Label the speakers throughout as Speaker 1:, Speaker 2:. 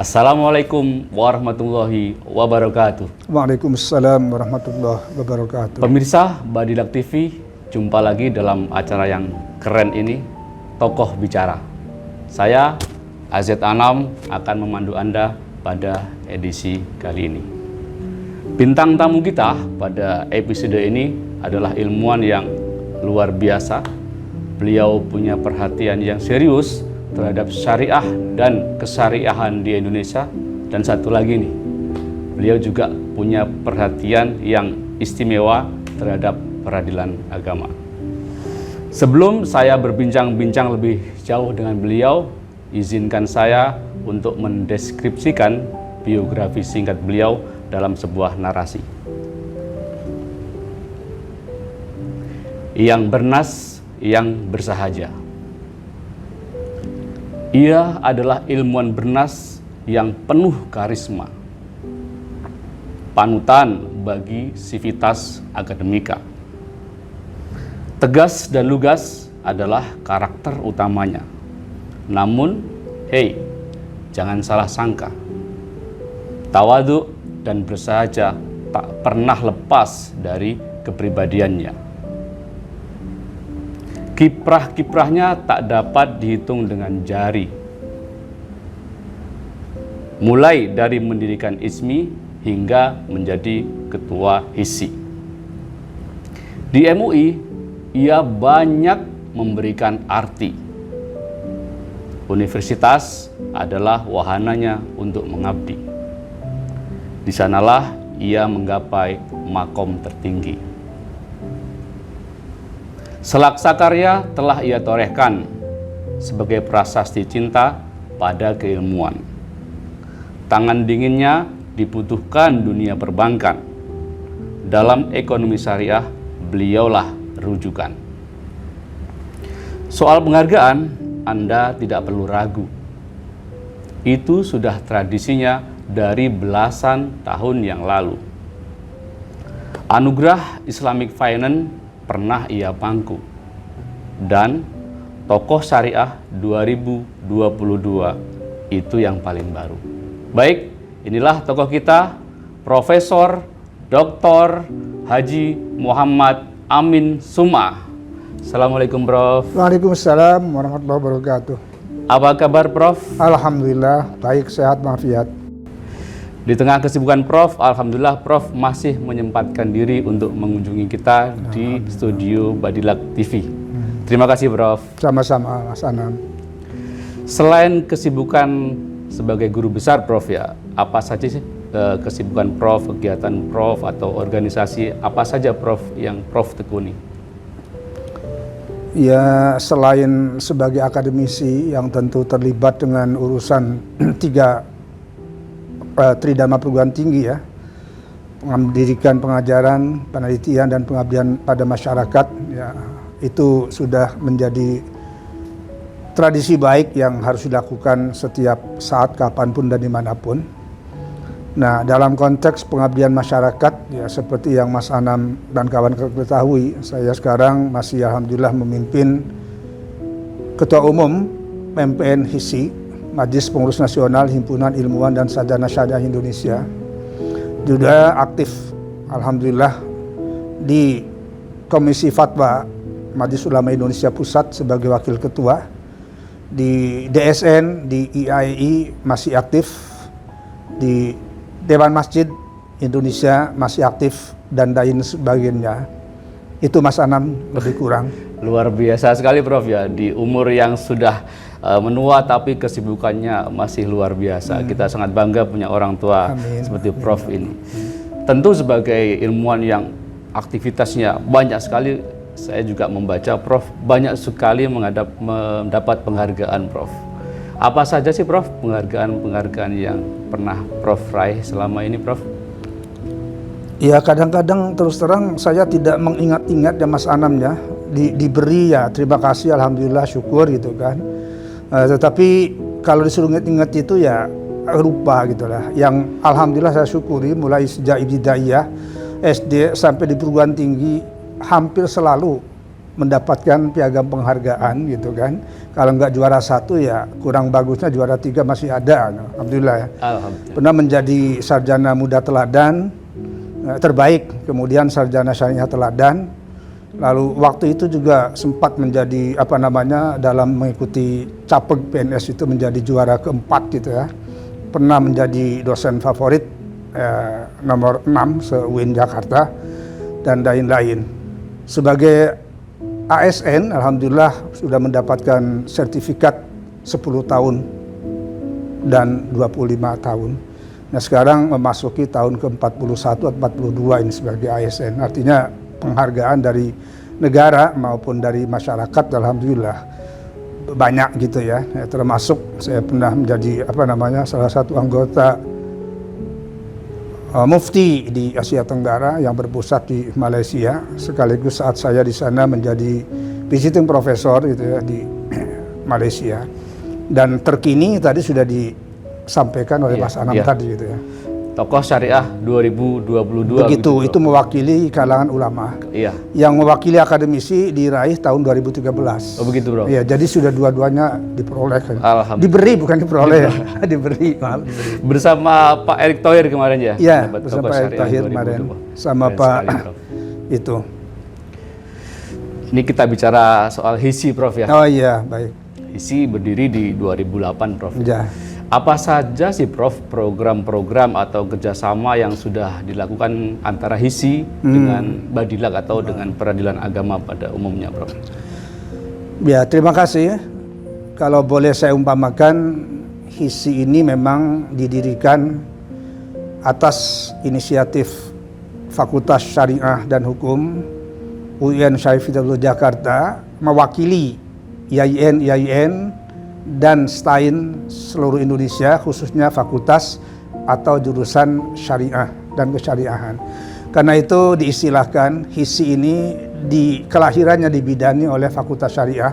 Speaker 1: Assalamualaikum warahmatullahi wabarakatuh.
Speaker 2: Waalaikumsalam warahmatullahi wabarakatuh.
Speaker 1: Pemirsa Badilak TV, jumpa lagi dalam acara yang keren ini, Tokoh Bicara. Saya, AZ Anam, akan memandu Anda pada edisi kali ini. Bintang tamu kita pada episode ini adalah ilmuwan yang luar biasa. Beliau punya perhatian yang serius terhadap syariah dan kesyariahan di Indonesia. Dan satu lagi nih, beliau juga punya perhatian yang istimewa terhadap peradilan agama. Sebelum saya berbincang-bincang lebih jauh dengan beliau, izinkan saya untuk mendeskripsikan biografi singkat beliau dalam sebuah narasi. Yang bernas, yang bersahaja. Ia adalah ilmuwan bernas yang penuh karisma, panutan bagi sivitas akademika. Tegas dan lugas adalah karakter utamanya. Namun, jangan salah sangka. Tawadhu dan bersahaja tak pernah lepas dari kepribadiannya. Kiprah-kiprahnya tak dapat dihitung dengan jari. Mulai dari mendirikan ISMI hingga menjadi ketua HISI. Di MUI, ia banyak memberikan arti. Universitas adalah wahananya untuk mengabdi. Di sanalah ia menggapai makom tertinggi. Selaksa karya telah ia torehkan sebagai prasasti cinta pada keilmuan. Tangan dinginnya dibutuhkan dunia perbankan. Dalam ekonomi syariah, beliaulah rujukan. Soal penghargaan, Anda tidak perlu ragu. Itu sudah tradisinya dari belasan tahun yang lalu. Anugerah Islamic Finance pernah ia pangku, dan Tokoh Syariah 2022 itu yang paling baru. Baik, inilah tokoh kita, Profesor Dr. Haji Muhammad Amin Suma. Assalamualaikum, Prof.
Speaker 2: Waalaikumsalam warahmatullahi wabarakatuh.
Speaker 1: Apa kabar, Prof?
Speaker 2: Alhamdulillah, baik, sehat, walafiat.
Speaker 1: Di tengah kesibukan Prof, alhamdulillah Prof masih menyempatkan diri untuk mengunjungi kita di studio Badilak TV. Terima kasih, Prof.
Speaker 2: Sama-sama, Mas Anam.
Speaker 1: Selain kesibukan sebagai guru besar, Prof, ya, apa saja sih kesibukan Prof, kegiatan Prof atau organisasi apa saja, Prof, yang Prof tekuni?
Speaker 2: Ya, selain sebagai akademisi yang tentu terlibat dengan urusan Tridharma perguruan tinggi, ya, pendidikan, pengajaran, penelitian, dan pengabdian pada masyarakat, ya, itu sudah menjadi tradisi baik yang harus dilakukan setiap saat, kapanpun dan dimanapun. Nah, dalam konteks pengabdian masyarakat, ya, seperti yang Mas Anam dan kawan ketahui, saya sekarang masih alhamdulillah memimpin Ketua Umum MPN HISI, Majelis Pengurus Nasional Himpunan Ilmuwan dan Sarjana Syariah Indonesia. Juga aktif alhamdulillah di Komisi Fatwa Majelis Ulama Indonesia Pusat sebagai wakil ketua. Di DSN, di IAII masih aktif. Di Dewan Masjid Indonesia masih aktif, dan lain sebagainya. Itu, Mas Anam, lebih kurang.
Speaker 1: Luar biasa sekali, Prof, ya. Di umur yang sudah menua tapi kesibukannya masih luar biasa. Kita sangat bangga punya orang tua seperti Prof ini. Tentu sebagai ilmuwan yang aktivitasnya banyak sekali, saya juga membaca Prof banyak sekali mendapat penghargaan, Prof. Apa saja sih, Prof, penghargaan yang pernah Prof raih selama ini, Prof?
Speaker 2: Ya, kadang-kadang terus terang saya tidak mengingat-ingat, ya, Mas Anam, ya. Diberi, ya, terima kasih, alhamdulillah, syukur gitu kan. Tetapi kalau disuruh ingat-ingat itu, ya, lupa gitulah. Yang alhamdulillah saya syukuri mulai sejak ibtidaiyah SD sampai di perguruan tinggi, hampir selalu mendapatkan piagam penghargaan gitu kan. Kalau nggak juara 1 ya kurang bagusnya juara 3 masih ada. Alhamdulillah ya.
Speaker 1: Alhamdulillah.
Speaker 2: Pernah menjadi sarjana muda teladan terbaik, kemudian sarjana syariah teladan. Lalu waktu itu juga sempat menjadi dalam mengikuti capeg PNS itu menjadi juara keempat gitu ya. Pernah menjadi dosen favorit nomor 6 se-UIN Jakarta dan lain-lain. Sebagai ASN, alhamdulillah sudah mendapatkan sertifikat 10 tahun dan 25 tahun. Nah sekarang memasuki tahun ke-41 atau 42 ini sebagai ASN. Artinya penghargaan dari negara maupun dari masyarakat alhamdulillah banyak gitu ya. Termasuk saya pernah menjadi salah satu anggota mufti di Asia Tenggara yang berpusat di Malaysia, sekaligus saat saya di sana menjadi visiting professor gitu ya di Malaysia. Dan terkini tadi sudah disampaikan oleh Mas Anam tadi gitu ya.
Speaker 1: Tokoh Syariah 2022.
Speaker 2: Begitu, itu mewakili kalangan ulama.
Speaker 1: Iya.
Speaker 2: Yang mewakili akademisi diraih tahun 2013.
Speaker 1: Oh begitu bro.
Speaker 2: Iya, jadi sudah dua-duanya diperoleh.
Speaker 1: Alhamdulillah.
Speaker 2: Diberi bukan diperoleh. Diberi, maaf. Diberi.
Speaker 1: Bersama Pak Erick Thohir kemarin ya?
Speaker 2: Iya, bersama Pak Erick Thohir kemarin. Sama Pak itu.
Speaker 1: Ini kita bicara soal HISI Prof ya?
Speaker 2: Oh iya, baik.
Speaker 1: HISI berdiri di 2008 Prof.
Speaker 2: Ya.
Speaker 1: Apa saja sih Prof program-program atau kerjasama yang sudah dilakukan antara HISI dengan Badilag atau dengan peradilan agama pada umumnya Prof?
Speaker 2: Ya, terima kasih. Kalau boleh saya umpamakan, HISI ini memang didirikan atas inisiatif Fakultas Syariah dan Hukum UIN Syarif Hidayatullah Jakarta mewakili IAIN dan STAIN seluruh Indonesia, khususnya fakultas atau jurusan syariah dan kesyariahan. Karena itu diistilahkan HISI ini kelahirannya dibidani oleh Fakultas Syariah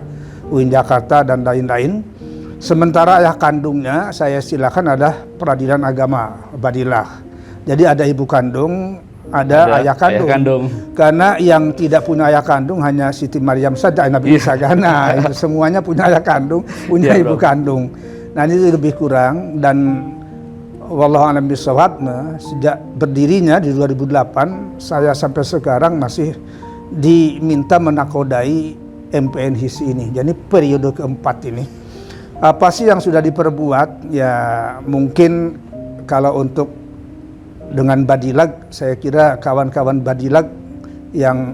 Speaker 2: UIN Jakarta dan lain-lain. Sementara ayah kandungnya saya istilahkan adalah Peradilan Agama Badilah. Jadi ada ibu kandung, ada ayah kandung. Karena yang tidak punya ayah kandung hanya Siti Maryam saja, Nabi Isa Gana. Semuanya punya ayah kandung, punya ibu kandung. Nah ini lebih kurang, dan wallahu a'lam bishawab, sejak berdirinya di 2008 saya sampai sekarang masih diminta menakodai MPN HISI ini. Jadi periode keempat ini. Apa sih yang sudah diperbuat? Ya mungkin kalau untuk dengan Badilag, saya kira kawan-kawan Badilag yang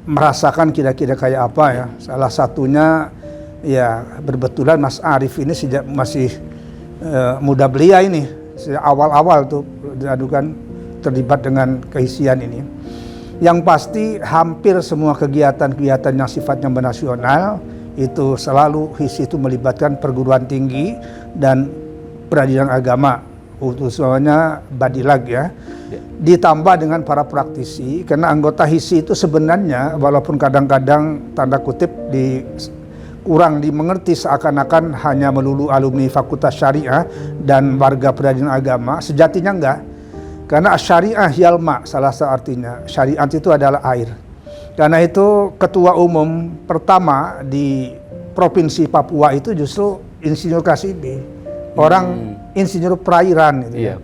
Speaker 2: merasakan kira-kira kayak apa ya. Salah satunya ya berbetulan Mas Arif ini sejak masih muda belia ini, sejak awal-awal tuh diadukan terlibat dengan keisian ini. Yang pasti hampir semua kegiatan-kegiatan yang sifatnya menasional itu selalu HISI itu melibatkan perguruan tinggi dan peradilan agama, utusannya Badilag ya. Ditambah dengan para praktisi, karena anggota HISI itu sebenarnya walaupun kadang-kadang tanda kutip kurang dimengerti seakan-akan hanya melulu alumni Fakultas Syariah dan warga peradilan agama, sejatinya enggak. Karena syariah yalma, salah satu artinya syariat itu adalah air. Karena itu ketua umum pertama di Provinsi Papua itu justru Insinyur Kasibi, orang insinyur perairan gitu ya.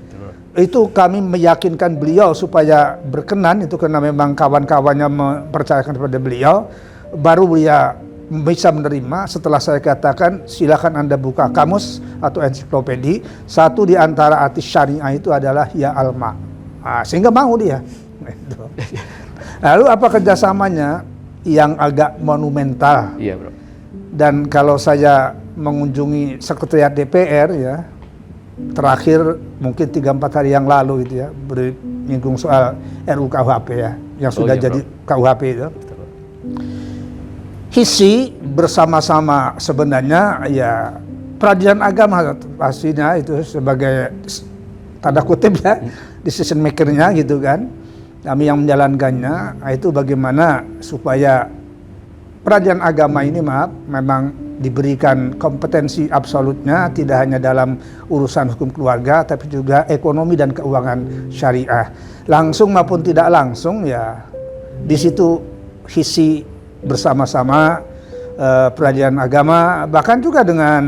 Speaker 2: Itu kami meyakinkan beliau supaya berkenan itu, karena memang kawan-kawannya mempercayakan kepada beliau, baru beliau bisa menerima setelah saya katakan silakan Anda buka kamus atau ensiklopedi, satu di antara arti syariah itu adalah ya alma. Sehingga mau dia. Lalu apa kerjasamanya yang agak monumental? Iya, bro. Dan kalau saya mengunjungi sekretariat DPR ya, terakhir mungkin 3-4 hari yang lalu gitu ya, menyinggung soal RUU KUHP ya, yang sudah jadi KUHP itu. HISI bersama-sama sebenarnya ya peradilan agama pastinya itu sebagai tanda kutip ya decision makernya gitu kan, kami yang menjalankannya. Itu bagaimana supaya peradilan agama ini memang diberikan kompetensi absolutnya, tidak hanya dalam urusan hukum keluarga tapi juga ekonomi dan keuangan syariah, langsung maupun tidak langsung ya. Di situ HISI bersama-sama peradilan agama, bahkan juga dengan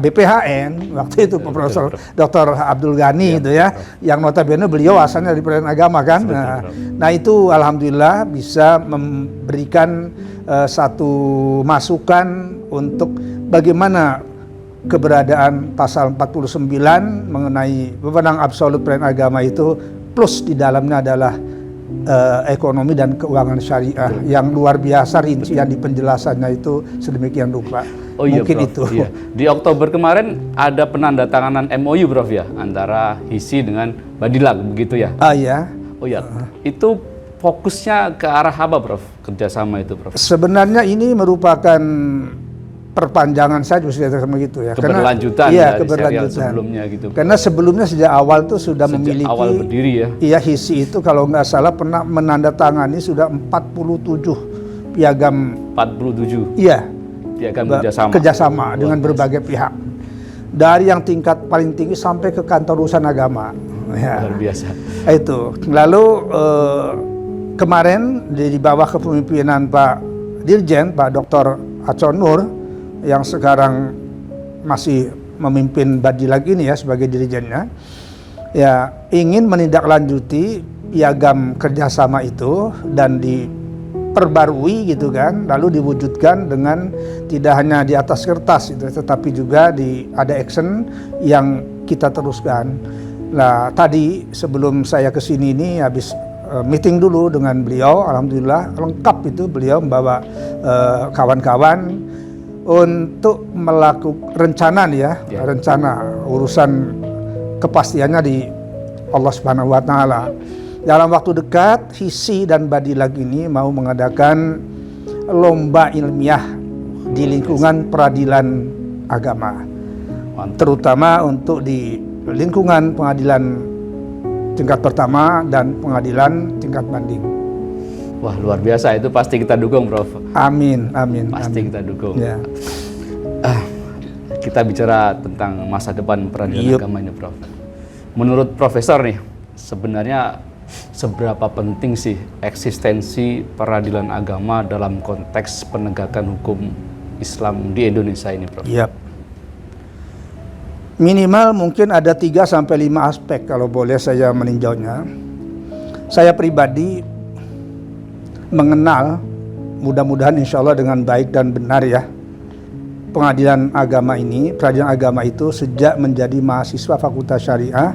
Speaker 2: BPHN waktu itu Profesor Dr. Abdul Ghani itu ya, yang notabene beliau asalnya dari peradilan agama kan. Nah itu alhamdulillah bisa memberikan satu masukan untuk bagaimana keberadaan pasal 49 mengenai wewenang absolut peradilan agama itu, plus di dalamnya adalah ekonomi dan keuangan syariah yang luar biasa, rincian di penjelasannya itu sedemikian rupa.
Speaker 1: Oh iya,
Speaker 2: mungkin
Speaker 1: Prof.
Speaker 2: itu.
Speaker 1: Iya. Di Oktober kemarin ada penandatanganan MOU, Prof ya, antara HISI dengan Badilag, begitu ya?
Speaker 2: Iya.
Speaker 1: Oh iya, itu fokusnya ke arah apa, Prof? Kerjasama itu, Prof?
Speaker 2: Sebenarnya ini merupakan perpanjangan saja sama gitu ya.
Speaker 1: Keberlanjutan
Speaker 2: iya,
Speaker 1: dari
Speaker 2: keberlanjutan.
Speaker 1: serial sebelumnya gitu.
Speaker 2: Karena sebelumnya sejak awal tuh sudah memiliki
Speaker 1: awal berdiri ya.
Speaker 2: Iya, HISI itu kalau nggak salah pernah menandatangani sudah 47 piagam.
Speaker 1: 47.
Speaker 2: Iya.
Speaker 1: Piagam kerjasama.
Speaker 2: Kerjasama dengan berbagai pihak. Dari yang tingkat paling tinggi sampai ke kantor urusan agama. Ya.
Speaker 1: Luar biasa.
Speaker 2: Itu. Lalu kemarin di bawah kepemimpinan Pak Dirjen, Pak Dr. Acon Nur, yang sekarang masih memimpin Badilag ini ya sebagai dirijennya, ya ingin menindaklanjuti piagam kerjasama itu dan diperbarui gitu kan, lalu diwujudkan dengan tidak hanya di atas kertas itu, tetapi juga ada action yang kita teruskan. Nah tadi sebelum saya kesini ini habis meeting dulu dengan beliau, alhamdulillah lengkap itu, beliau membawa kawan-kawan untuk melakukan rencana rencana urusan kepastiannya di Allah Subhanahu wa taala. Dalam waktu dekat HISI dan Badilag ini mau mengadakan lomba ilmiah di lingkungan peradilan agama. Terutama untuk di lingkungan pengadilan tingkat pertama dan pengadilan tingkat banding.
Speaker 1: Wah, luar biasa, itu pasti kita dukung, Prof.
Speaker 2: Amin, amin.
Speaker 1: Pasti
Speaker 2: amin.
Speaker 1: kita dukung.
Speaker 2: Ya.
Speaker 1: Kita bicara tentang masa depan peradilan agama ini, Prof. Menurut Profesor nih, sebenarnya seberapa penting sih eksistensi peradilan agama dalam konteks penegakan hukum Islam di Indonesia ini, Prof?
Speaker 2: Yap. Minimal mungkin ada 3 sampai 5 aspek kalau boleh saya meninjaunya. Saya pribadi mengenal, mudah-mudahan insya Allah dengan baik dan benar ya, pengadilan agama ini, peradilan agama itu sejak menjadi mahasiswa Fakultas Syariah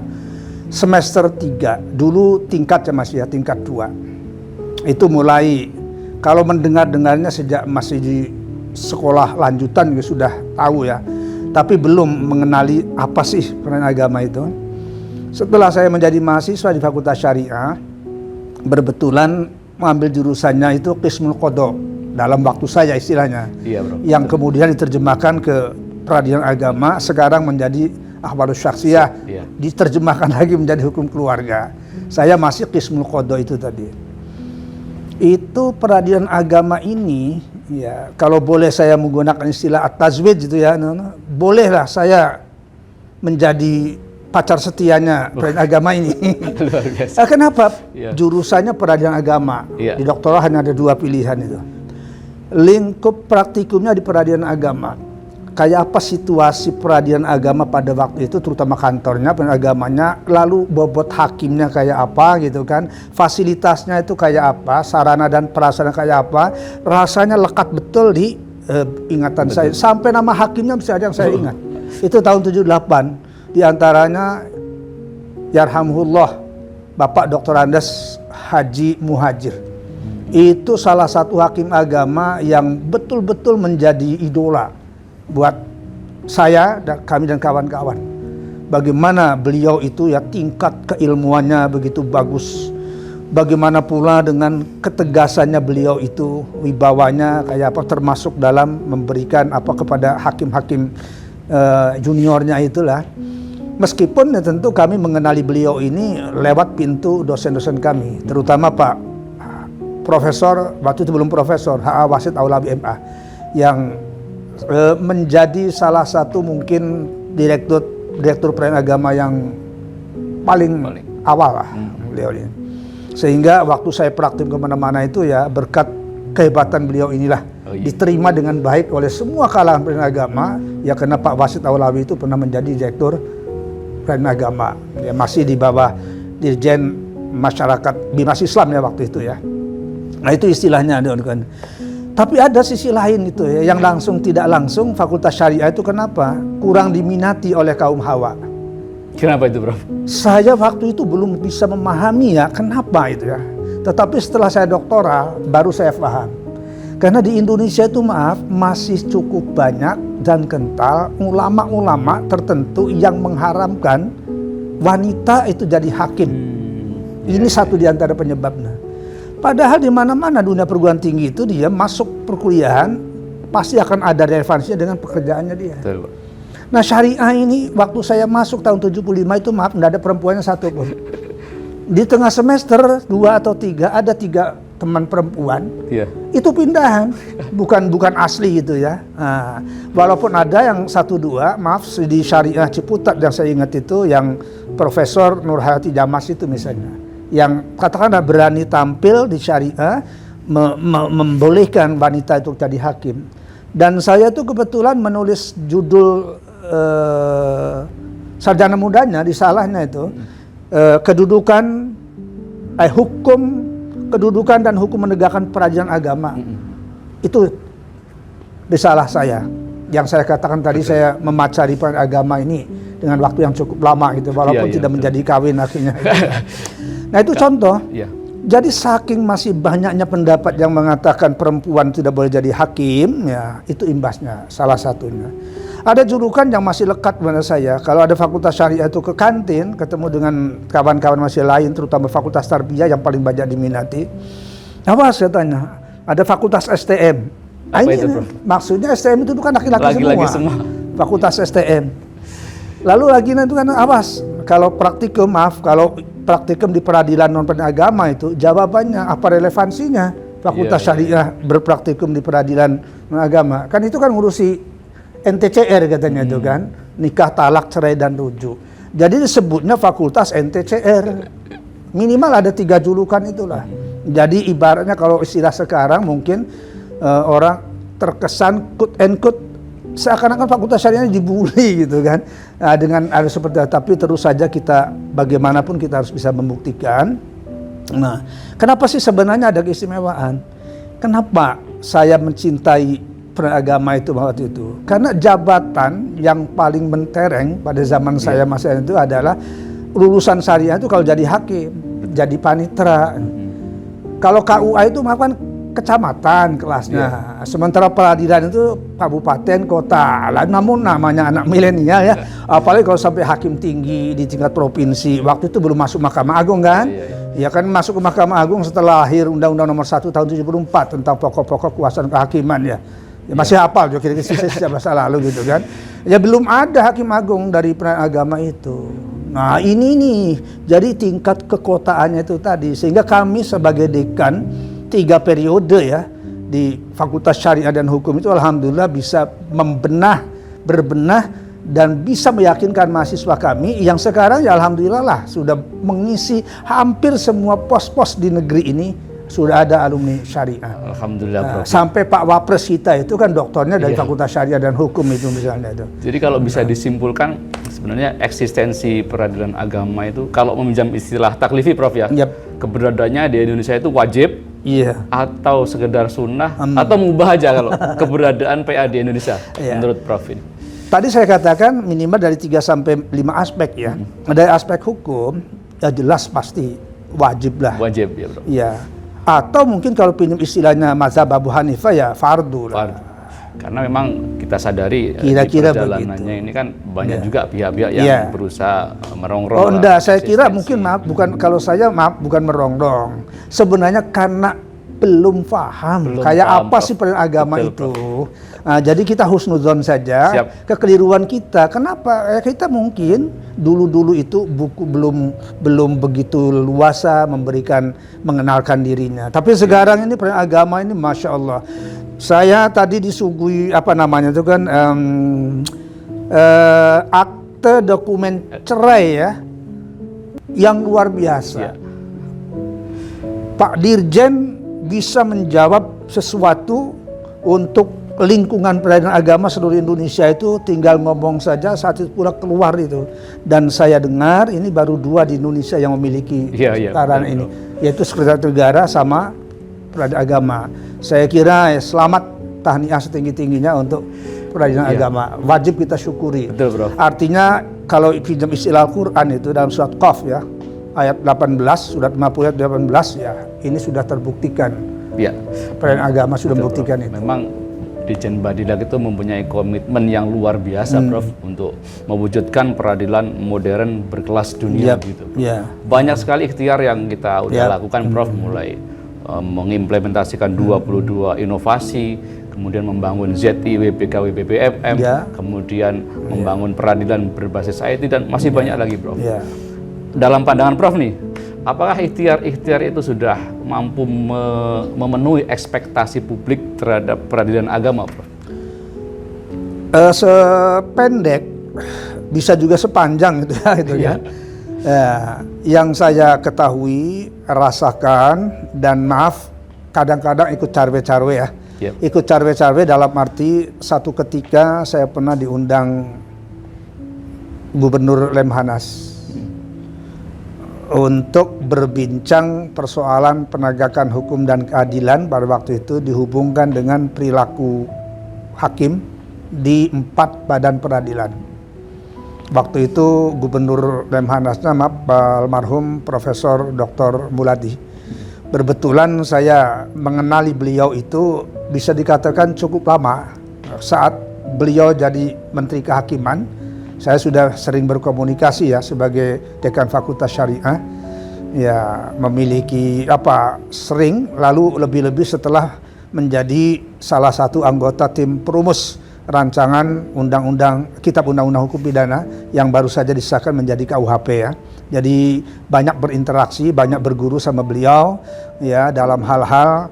Speaker 2: semester 3, dulu tingkat ya tingkat 2. Itu mulai, kalau mendengarnya sejak masih di sekolah lanjutan juga sudah tahu ya, tapi belum mengenali apa sih peradilan agama itu. Setelah saya menjadi mahasiswa di Fakultas Syariah, berbetulan mengambil jurusannya itu Qismul Qadha dalam waktu saya istilahnya, yang kemudian diterjemahkan ke peradilan agama, sekarang menjadi Ahwalus Syakhsiyah, diterjemahkan lagi menjadi hukum keluarga. Saya masih Qismul Qadha itu tadi. Itu peradilan agama ini ya, kalau boleh saya menggunakan istilah at-tazwid gitu ya, bolehlah saya menjadi pacar setianya peradilan agama ini.
Speaker 1: Luar biasa.
Speaker 2: Kenapa? Jurusannya peradilan agama. Di doktoral hanya ada 2 pilihan itu. Lingkup praktikumnya di peradilan agama. Kayak apa situasi peradilan agama pada waktu itu, terutama kantornya, peradilan agamanya, lalu bobot hakimnya kayak apa gitu kan, fasilitasnya itu kayak apa, sarana dan prasarana kayak apa, rasanya lekat betul di ingatan saya. Sampai nama hakimnya bisa ada yang saya ingat. Itu tahun 78. Di antaranya yarhamuhullah Bapak Dr. Andes Haji Muhajir. Itu salah satu hakim agama yang betul-betul menjadi idola buat saya dan kami dan kawan-kawan. Bagaimana beliau itu ya, tingkat keilmuannya begitu bagus. Bagaimana pula dengan ketegasannya beliau itu, wibawanya kayak apa, termasuk dalam memberikan apa kepada hakim-hakim juniornya itulah. Meskipun ya tentu kami mengenali beliau ini lewat pintu dosen-dosen kami, terutama Pak Profesor, waktu itu belum Profesor, H.A. Wasid Aulabi MA, yang menjadi salah satu mungkin direktur peradilan agama yang paling awal lah beliau ini. Sehingga waktu saya praktik kemana-mana itu ya berkat kehebatan beliau inilah diterima dengan baik oleh semua kalangan pimpinan agama. Ya karena Pak Wasid Aulawi itu pernah menjadi direktur pimpinan agama. Ya, masih di bawah Dirjen Masyarakat Bimas Islam ya waktu itu ya. Nah itu istilahnya kan. Tapi ada sisi lain itu ya, yang langsung tidak langsung Fakultas Syariah itu kenapa kurang diminati oleh kaum hawa.
Speaker 1: Kenapa itu, Prof?
Speaker 2: Saya waktu itu belum bisa memahami ya kenapa itu ya. Tetapi setelah saya doktoral baru saya paham. Karena di Indonesia itu masih cukup banyak dan kental ulama-ulama tertentu yang mengharamkan wanita itu jadi hakim. Ini satu di antara penyebabnya. Padahal di mana-mana dunia perguruan tinggi itu dia masuk perkuliahan pasti akan ada relevansinya dengan pekerjaannya dia.
Speaker 1: Betul, Pak.
Speaker 2: Nah syariah ini waktu saya masuk tahun 75 itu tidak ada perempuannya satu pun. Di tengah semester 2 atau 3 ada 3 teman perempuan.
Speaker 1: Iya.
Speaker 2: Itu pindahan, bukan asli gitu ya. Nah, walaupun ada yang 1-2, maaf di Syariah Ciputat yang saya ingat itu yang Profesor Nurhayati Jamas itu misalnya. Yang katakanlah berani tampil di syariah membolehkan wanita itu jadi hakim. Dan saya tuh kebetulan menulis judul sarjana mudanya di salahnya itu kedudukan dan hukum menegakkan peradilan agama. Itu risalah saya. Yang saya katakan tadi saya memacari peradilan agama ini dengan waktu yang cukup lama gitu walaupun tidak menjadi kawin akhirnya. Nah itu contoh.
Speaker 1: Iya.
Speaker 2: Jadi saking masih banyaknya pendapat yang mengatakan perempuan tidak boleh jadi hakim, ya itu imbasnya salah satunya. Ada julukan yang masih lekat pada saya. Kalau ada Fakultas Syariah itu ke kantin, ketemu dengan kawan-kawan masih lain, terutama Fakultas Tarbiyah yang paling banyak diminati. Apa saya tanya? Ada Fakultas STM.
Speaker 1: Apa itu, Prof?
Speaker 2: Maksudnya STM itu kan laki-laki semua. Fakultas STM. Lalu lagi itu kan awas. Kalau praktikum di peradilan non agama itu jawabannya apa relevansinya Fakultas Syariah berpraktikum di peradilan non agama? Kan itu kan ngurusi NTCR katanya itu kan, nikah, talak, cerai dan rujuk. Jadi disebutnya Fakultas NTCR. Minimal ada 3 julukan itulah. Jadi ibaratnya kalau istilah sekarang mungkin orang terkesan quote and quote seakan-akan Fakultas Syariah dibully gitu kan. Nah, dengan ada seperti itu, tapi terus saja kita bagaimanapun kita harus bisa membuktikan. Nah, kenapa sih sebenarnya ada keistimewaan? Kenapa saya mencintai peragama itu waktu itu? Karena jabatan yang paling mentereng pada zaman saya masa itu adalah lulusan syariah itu kalau jadi hakim, jadi panitera. Kalau KUA itu melakukan kecamatan kelasnya, sementara peradilan itu kabupaten kota. Namun namanya anak milenial ya, apalagi kalau sampai hakim tinggi di tingkat provinsi. Waktu itu belum masuk Mahkamah Agung kan? Ya kan masuk ke Mahkamah Agung setelah lahir Undang-Undang Nomor 1 Tahun 74 tentang pokok-pokok kekuasaan kehakiman ya. Ya masih hafal juga kira-kira sejak masa lalu gitu kan. Ya belum ada hakim agung dari peradilan agama itu. Nah ini nih, jadi tingkat kekotaannya itu tadi. Sehingga kami sebagai dekan 3 periode ya di Fakultas Syariah dan Hukum itu alhamdulillah bisa berbenah dan bisa meyakinkan mahasiswa kami yang sekarang ya alhamdulillah lah sudah mengisi hampir semua pos-pos di negeri ini sudah ada alumni syariah.
Speaker 1: Alhamdulillah.
Speaker 2: Sampai Pak Wapres kita itu kan doktornya dari Fakultas Syariah dan Hukum itu misalnya itu.
Speaker 1: Jadi kalau bisa disimpulkan sebenarnya eksistensi peradilan agama itu kalau meminjam istilah taklifi Prof ya, keberadaannya di Indonesia itu wajib. Atau sekedar sunnah atau mubah aja kalau keberadaan PA di Indonesia menurut Prof ini.
Speaker 2: Tadi saya katakan minimal dari 3 sampai 5 aspek ya. Dari aspek hukum ya jelas pasti wajib lah.
Speaker 1: Wajib ya, Bro.
Speaker 2: Iya. Atau mungkin kalau pinjam istilahnya mazhab Abu Hanifah ya fardu lah.
Speaker 1: Karena memang kita sadari
Speaker 2: kira-kira
Speaker 1: perjalanannya ini kan banyak juga pihak-pihak yang berusaha merongrong.
Speaker 2: Oh enggak, saya kira mungkin bukan kalau saya bukan merongrong. Sebenarnya karena belum paham apa sih peradilan agama itu. Nah, jadi kita husnudzon saja. Kekeliruan kita. Kenapa? Kita mungkin dulu itu buku belum begitu luasa mengenalkan dirinya. Tapi sekarang ini peradilan agama ini masya Allah. Saya tadi disuguhi akte dokumen cerai ya yang luar biasa. Pak Dirjen bisa menjawab sesuatu untuk lingkungan peradilan agama seluruh Indonesia itu tinggal ngomong saja, saat itu pula keluar itu. Dan saya dengar ini baru 2 di Indonesia yang memiliki sarana ini, yaitu Sekretariat Negara sama peradilan agama. Saya kira selamat, tahniah setinggi-tingginya untuk peradilan agama. Wajib kita syukuri.
Speaker 1: Betul, Bro.
Speaker 2: Artinya kalau pinjam istilah Al-Quran itu dalam surat Qaf ya, ayat 18, surat 50 ayat 18 ya, ini sudah terbuktikan.
Speaker 1: Ya.
Speaker 2: Peradilan agama sudah membuktikan itu.
Speaker 1: Memang Ditjen Badilag itu mempunyai komitmen yang luar biasa, Prof, untuk mewujudkan peradilan modern berkelas dunia gitu. Banyak sekali ikhtiar yang kita udah lakukan, Prof, mulai mengimplementasikan 22 inovasi, kemudian membangun ZI, WPK, WPPFM, kemudian membangun peradilan berbasis IT, dan masih banyak lagi, Prof. Dalam pandangan Prof nih, apakah ikhtiar-ikhtiar itu sudah mampu memenuhi ekspektasi publik terhadap peradilan agama, Prof?
Speaker 2: Sependek, bisa juga sepanjang gitu ya, itu ya. Yang saya ketahui, rasakan, dan maaf, kadang-kadang ikut carwe-carwe ya. Ikut carwe-carwe dalam arti satu ketika saya pernah diundang Gubernur Lemhanas untuk berbincang persoalan penegakan hukum dan keadilan pada waktu itu dihubungkan dengan perilaku hakim di 4 badan peradilan. Waktu itu Gubernur Lemhanasnya almarhum Profesor Dr. Muladi. Berbetulan saya mengenali beliau itu bisa dikatakan cukup lama. Saat beliau jadi Menteri Kehakiman, saya sudah sering berkomunikasi ya sebagai Dekan Fakultas Syariah. Ya, memiliki sering, lalu lebih-lebih setelah menjadi salah satu anggota tim perumus rancangan kitab undang-undang hukum pidana yang baru saja disahkan menjadi KUHP ya. Jadi banyak berinteraksi, banyak berguru sama beliau ya dalam hal-hal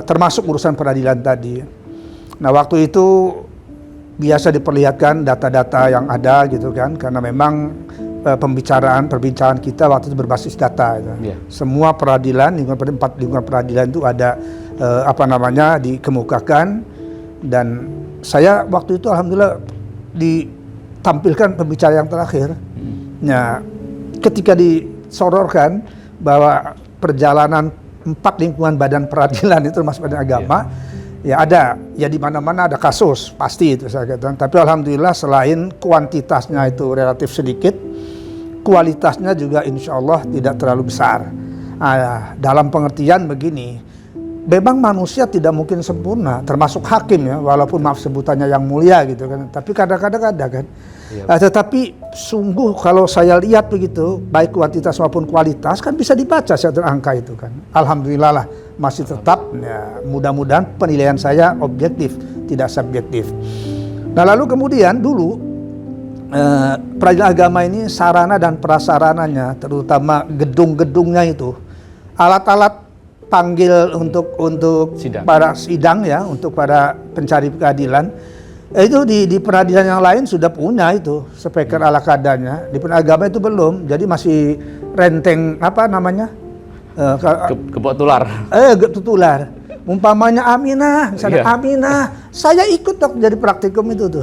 Speaker 2: termasuk urusan peradilan tadi. Nah, waktu itu biasa diperlihatkan data-data yang ada gitu kan, karena memang perbincangan kita waktu itu berbasis data gitu. Semua peradilan, 4 lingkungan peradilan itu ada dikemukakan, dan saya waktu itu alhamdulillah ditampilkan pembicara yang terakhir. Nah, ketika disororkan bahwa perjalanan 4 lingkungan badan peradilan itu termasuk badan agama, ya ada, ya di mana-mana ada kasus, pasti itu saya katakan. Tapi alhamdulillah selain kuantitasnya itu relatif sedikit, kualitasnya juga insya Allah tidak terlalu besar. Dalam pengertian begini, memang manusia tidak mungkin sempurna, termasuk hakim ya, walaupun maaf sebutannya yang mulia gitu kan. Tapi kadang-kadang ada kan. Tetapi sungguh kalau saya lihat begitu, baik kuantitas maupun kualitas kan bisa dibaca secara angka itu kan. Alhamdulillah lah masih tetap, ya, mudah-mudahan penilaian saya objektif, tidak subjektif. Nah, lalu kemudian dulu peradilan agama ini sarana dan prasarananya, terutama gedung-gedungnya itu, alat-alat panggil untuk para sidang ya, untuk para pencari keadilan, itu di peradilan yang lain sudah punya itu speaker ala kadarnya. Di peradilan agama itu belum, jadi masih renteng
Speaker 1: kebok tular.
Speaker 2: Tular. Umpamanya Aminah, misalnya Aminah, saya ikut dok jadi praktikum itu tuh.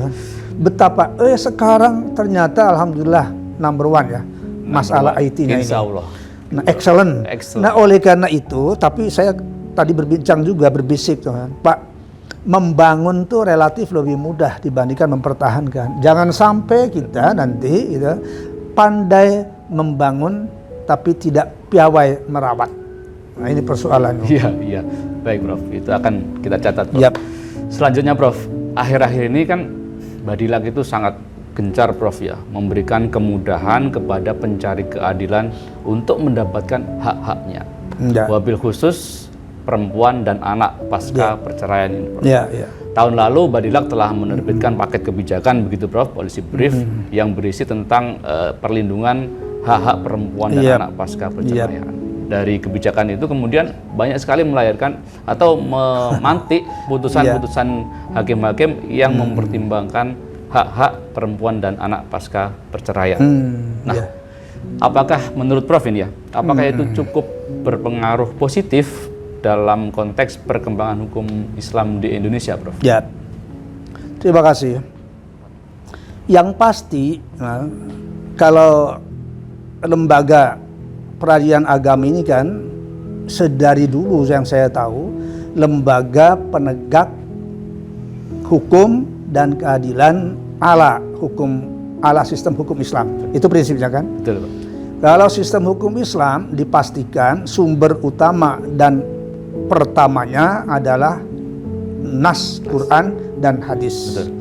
Speaker 2: Betapa sekarang ternyata alhamdulillah number 1 ya masalah IT-nya ini.
Speaker 1: Insya Allah.
Speaker 2: Nah, excellent. Nah, oleh karena itu, tapi saya tadi berbincang juga, berbisik tuh kan, Pak, membangun tuh relatif lebih mudah dibandingkan mempertahankan. Jangan sampai kita nanti gitu, pandai membangun tapi tidak piawai merawat. Nah, ini persoalannya.
Speaker 1: Iya. Baik, Prof. Itu akan kita catat, Prof. Selanjutnya, Prof. Akhir-akhir ini kan Badilag itu sangat gencar, Prof, ya, memberikan kemudahan kepada pencari keadilan untuk mendapatkan hak-haknya. Wabil khusus perempuan dan anak pasca perceraian ini, Prof. Tahun lalu Badilag telah menerbitkan paket kebijakan begitu, Prof, policy brief yang berisi tentang perlindungan hak-hak perempuan dan anak pasca perceraian. Dari kebijakan itu kemudian banyak sekali melahirkan atau memantik putusan-putusan hakim-hakim yang mempertimbangkan hak-hak perempuan dan anak pasca perceraian. Apakah menurut Prof ini ya, apakah itu cukup berpengaruh positif dalam konteks perkembangan hukum Islam di Indonesia, Prof?
Speaker 2: Ya, terima kasih. Yang pasti, kalau lembaga peradilan agama ini kan sedari dulu yang saya tahu lembaga penegak hukum dan keadilan ala sistem hukum Islam. Itu prinsipnya kan?
Speaker 1: Betul, Pak.
Speaker 2: Kalau sistem hukum Islam dipastikan sumber utama dan pertamanya adalah nas Quran dan hadis.
Speaker 1: Betul.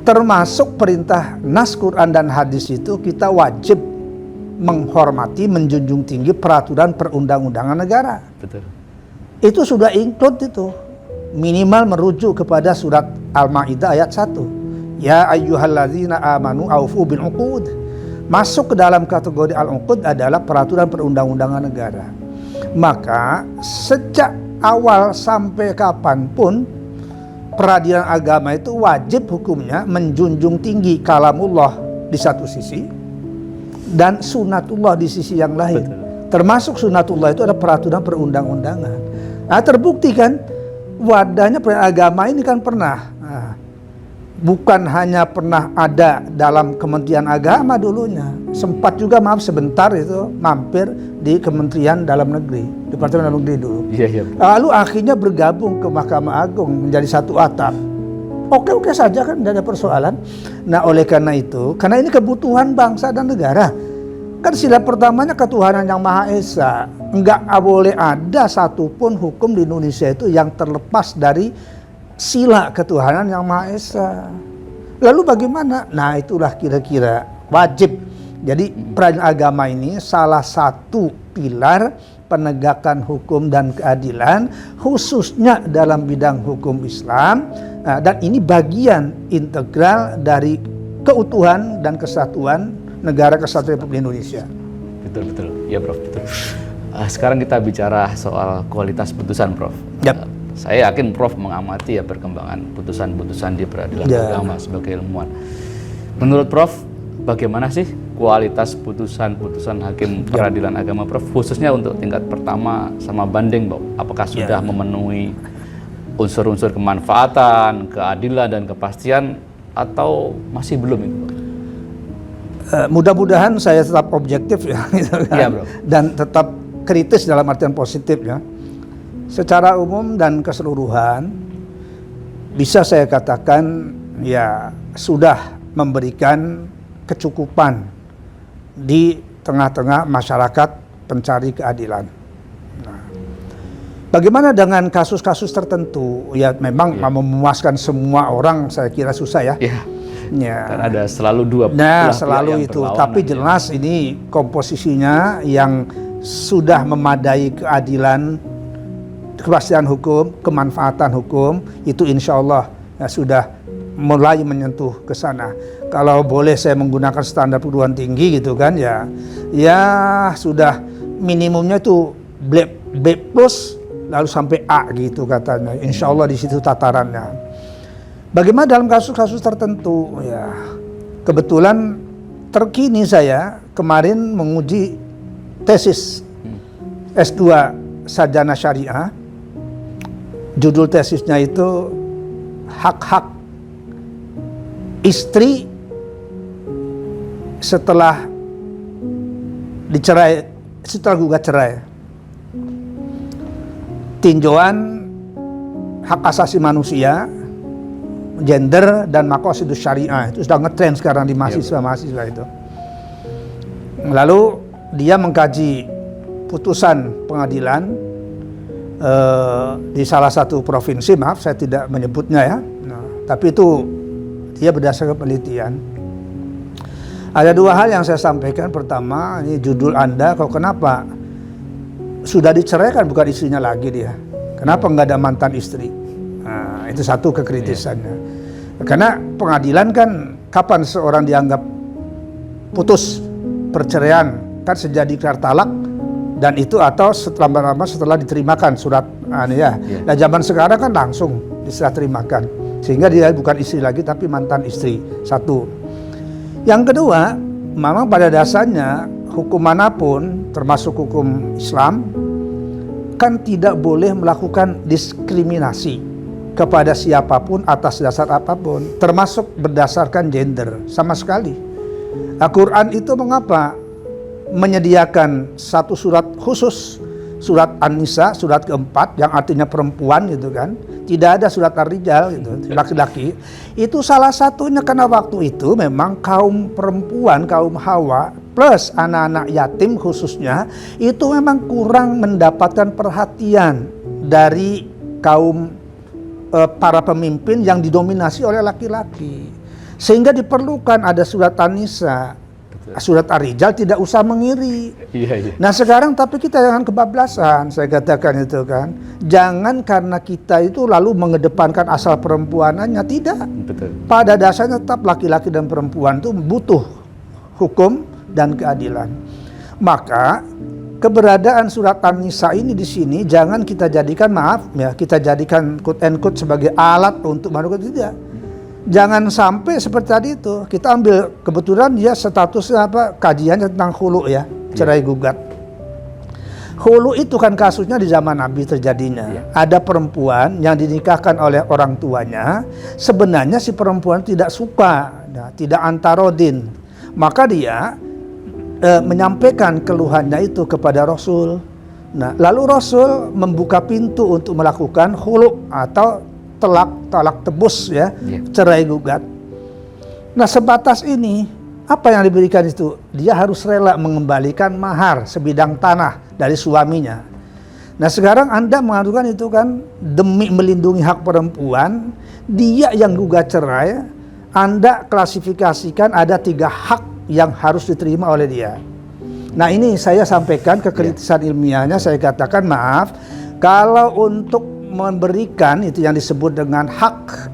Speaker 2: Termasuk perintah nas Quran dan hadis itu kita wajib menghormati, menjunjung tinggi peraturan perundang-undangan negara.
Speaker 1: Betul.
Speaker 2: Itu sudah include itu. Minimal merujuk kepada surat Al-Maidah ayat 1. Ya ayyuhalladzina amanu aufu bil uqud. Masuk ke dalam kategori al-uqud adalah peraturan perundang-undangan negara. Maka sejak awal sampai kapanpun peradilan agama itu wajib hukumnya menjunjung tinggi kalamullah di satu sisi dan sunatullah di sisi yang lain.
Speaker 1: Betul.
Speaker 2: Termasuk sunatullah itu ada peraturan perundang-undangan. Nah, terbukti kan wadahnya peradilan agama ini kan pernah. Bukan hanya pernah ada dalam Kementerian Agama dulunya, sempat juga sebentar itu mampir di Kementerian Dalam Negeri, Departemen Dalam Negeri dulu.
Speaker 1: Iya.
Speaker 2: Lalu akhirnya bergabung ke Mahkamah Agung menjadi satu atap. Oke saja kan, tidak ada persoalan. Nah, oleh karena itu, karena ini kebutuhan bangsa dan negara, kan sila pertamanya ketuhanan yang Maha Esa. Enggak boleh ada satupun hukum di Indonesia itu yang terlepas dari sila ketuhanan yang Maha Esa. Lalu bagaimana? Nah, itulah kira-kira wajib. Jadi peradilan agama ini salah satu pilar penegakan hukum dan keadilan khususnya dalam bidang hukum Islam, dan ini bagian integral dari keutuhan dan kesatuan negara kesatuan Republik Indonesia.
Speaker 1: Betul. Ya, Prof. Betul. Sekarang kita bicara soal kualitas putusan, Prof.
Speaker 2: Yap.
Speaker 1: Saya yakin Prof mengamati ya perkembangan putusan-putusan di peradilan agama sebagai ilmuwan. Menurut Prof, bagaimana sih kualitas putusan-putusan hakim peradilan agama, Prof? Khususnya untuk tingkat pertama sama banding, Prof. Apakah sudah memenuhi unsur-unsur kemanfaatan, keadilan, dan kepastian, atau masih belum itu, Prof?
Speaker 2: Mudah-mudahan saya tetap objektif ya, gitu kan?
Speaker 1: Iya, Bro.
Speaker 2: Dan tetap kritis dalam artian positif ya. Secara umum dan keseluruhan bisa saya katakan ya sudah memberikan kecukupan di tengah-tengah masyarakat pencari keadilan. Nah, bagaimana dengan kasus-kasus tertentu? Ya memang memuaskan semua orang saya kira susah ya. Ya.
Speaker 1: Kan ada selalu dua
Speaker 2: Nah, selalu itu. Tapi jelas ini komposisinya yang sudah memadai keadilan, kepastian hukum, kemanfaatan hukum, itu insya Allah ya, sudah mulai menyentuh ke sana. Kalau boleh saya menggunakan standar perguruan tinggi gitu kan ya sudah minimumnya itu B plus lalu sampai A gitu katanya. Insya Allah di situ tatarannya. Bagaimana dalam kasus-kasus tertentu ya, kebetulan terkini saya kemarin menguji tesis S2 Sarjana Syariah. Judul tesisnya itu hak-hak istri setelah gugat cerai. Tinjauan hak asasi manusia, gender, dan maqasidus syariah. Itu sudah ngetrend sekarang di mahasiswa itu. Lalu dia mengkaji putusan pengadilan di salah satu provinsi, maaf saya tidak menyebutnya ya. Nah, tapi itu dia berdasarkan penelitian. Ada dua hal yang saya sampaikan. Pertama, ini judul Anda, kok kenapa sudah diceraikan bukan istrinya lagi dia? Kenapa nggak ada mantan istri? Nah, itu satu kekritisannya. Karena pengadilan kan kapan seorang dianggap putus perceraian? Kan sejak diklar talak, dan itu atau setelah diterimakan surat Nah, zaman sekarang kan langsung diserah terimakan, sehingga dia bukan istri lagi tapi mantan istri. Satu. Yang kedua, memang pada dasarnya hukum manapun termasuk hukum Islam bahkan tidak boleh melakukan diskriminasi kepada siapapun atas dasar apapun, termasuk berdasarkan gender sama sekali. Al-Quran itu mengapa menyediakan satu surat khusus, surat An-Nisa, surat keempat yang artinya perempuan gitu kan. Tidak ada surat Ar-Rijal gitu, laki-laki. Itu salah satunya karena waktu itu memang kaum perempuan, kaum Hawa plus anak-anak yatim khususnya itu memang kurang mendapatkan perhatian dari kaum para pemimpin yang didominasi oleh laki-laki. Sehingga diperlukan ada surat An-Nisa. Surat Ar-Rijal tidak usah mengiri.
Speaker 1: Iya.
Speaker 2: Nah sekarang tapi kita jangan kebablasan, saya katakan itu kan. Jangan karena kita itu lalu mengedepankan asal perempuanannya, tidak.
Speaker 1: Betul.
Speaker 2: Pada dasarnya tetap laki-laki dan perempuan itu butuh hukum dan keadilan. Maka keberadaan surat An-Nisa ini di sini jangan kita jadikan, maaf ya, kita jadikan quote and quote sebagai alat untuk melakukan, tidak. Jangan sampai seperti tadi itu. Kita ambil kebetulan dia statusnya apa, kajiannya tentang khulu ya, cerai gugat. Khulu itu kan kasusnya di zaman Nabi terjadinya. Ada perempuan yang dinikahkan oleh orang tuanya, sebenarnya si perempuan tidak suka, tidak antarodin. Maka dia menyampaikan keluhannya itu kepada Rasul. Nah, lalu Rasul membuka pintu untuk melakukan khulu atau talak tebus ya, cerai gugat. Nah sebatas ini apa yang diberikan itu? Dia harus rela mengembalikan mahar sebidang tanah dari suaminya. Nah sekarang Anda mengadukan itu kan demi melindungi hak perempuan, dia yang gugat cerai, Anda klasifikasikan ada 3 hak yang harus diterima oleh dia. Nah ini saya sampaikan kekritisan ilmiahnya, saya katakan maaf, kalau untuk memberikan itu yang disebut dengan hak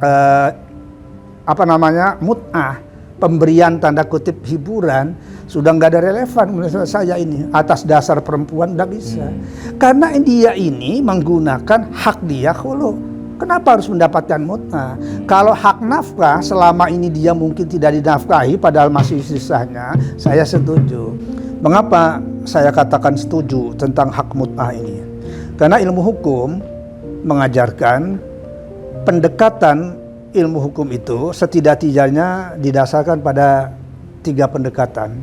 Speaker 2: mut'ah, pemberian tanda kutip hiburan, sudah nggak ada relevan menurut saya ini atas dasar perempuan, nggak bisa. Karena dia ini menggunakan hak dia khulu. Kenapa harus mendapatkan mut'ah? Kalau hak nafkah selama ini dia mungkin tidak dinafkahi padahal masih sisanya, saya setuju. Mengapa saya katakan setuju tentang hak mut'ah ini? Karena ilmu hukum mengajarkan pendekatan ilmu hukum itu setidak-tidaknya didasarkan pada 3 pendekatan.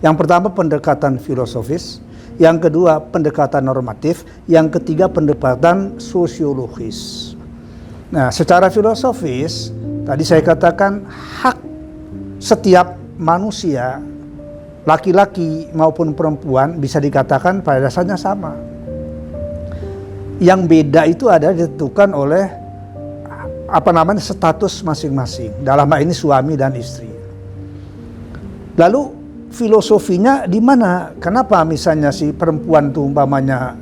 Speaker 2: Yang pertama pendekatan filosofis, yang kedua pendekatan normatif, yang ketiga pendekatan sosiologis. Nah, secara filosofis tadi saya katakan hak setiap manusia, laki-laki maupun perempuan bisa dikatakan pada dasarnya sama. Yang beda itu ada ditentukan oleh status masing-masing. Dalam hal ini suami dan istri. Lalu filosofinya di mana? Kenapa misalnya si perempuan tuh umpamanya